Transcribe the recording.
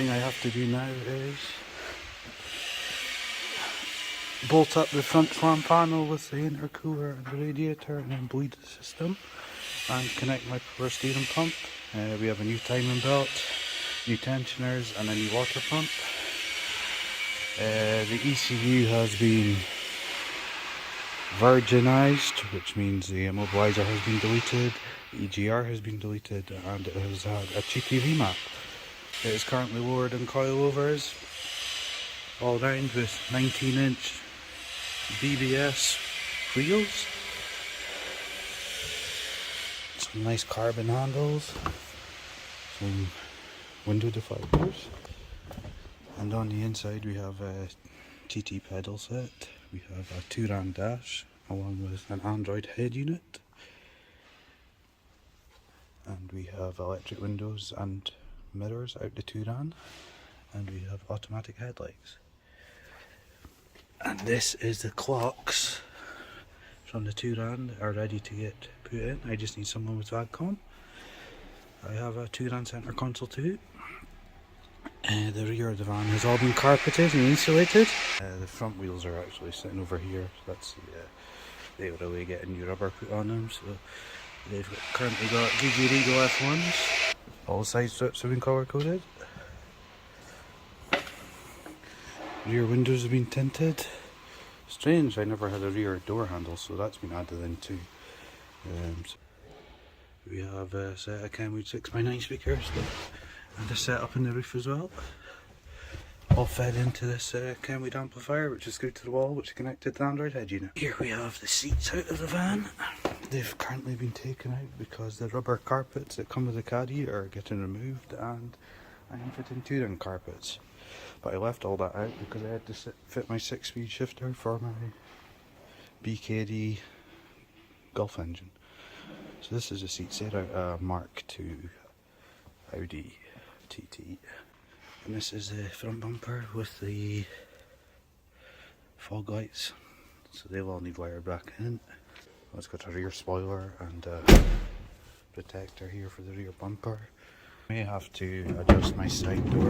thing I have to do now is bolt up the front fan panel with the intercooler and the radiator, and then bleed the system and connect my power steering pump. We have a new timing belt, new tensioners and a new water pump. The ECU has been virginized, which means the immobilizer has been deleted, the EGR has been deleted, and it has had a cheeky remap. It is currently lowered in coilovers all round with 19-inch BBS wheels, some nice carbon handles, some window deflectors, and on the inside we have a TT pedal set. We have a 2-ran dash along with an Android head unit, and we have electric windows and mirrors out the 2-ran, and we have automatic headlights. And this is the clocks from the 2-ran that are ready to get put in. I just need someone with VADCOM. I have a 2-ran centre console too. The rear of the van has all been carpeted and insulated. The front wheels are actually sitting over here. So that's they were really getting new rubber put on them. So they've currently got GG Regal F1s. All side strips have been colour coded. Rear windows have been tinted. Strange, I never had a rear door handle, so that's been added in too. So we have a set of Kenwood 6x9 speakers and a setup in the roof as well. All fed into this Kenwood amplifier, which is screwed to the wall, which is connected to the Android head unit. Here we have the seats out of the van. They've currently been taken out because the rubber carpets that come with the Caddy are getting removed, and I'm fitting 2-ran carpets. But I left all that out because I had to fit my 6-speed shifter for my BKD Golf engine. So this is a seat set out a Mark II Audi TT. And this is the front bumper with the fog lights. So they'll all need wired back in. It's got a rear spoiler and a protector here for the rear bumper. I may have to adjust my side door.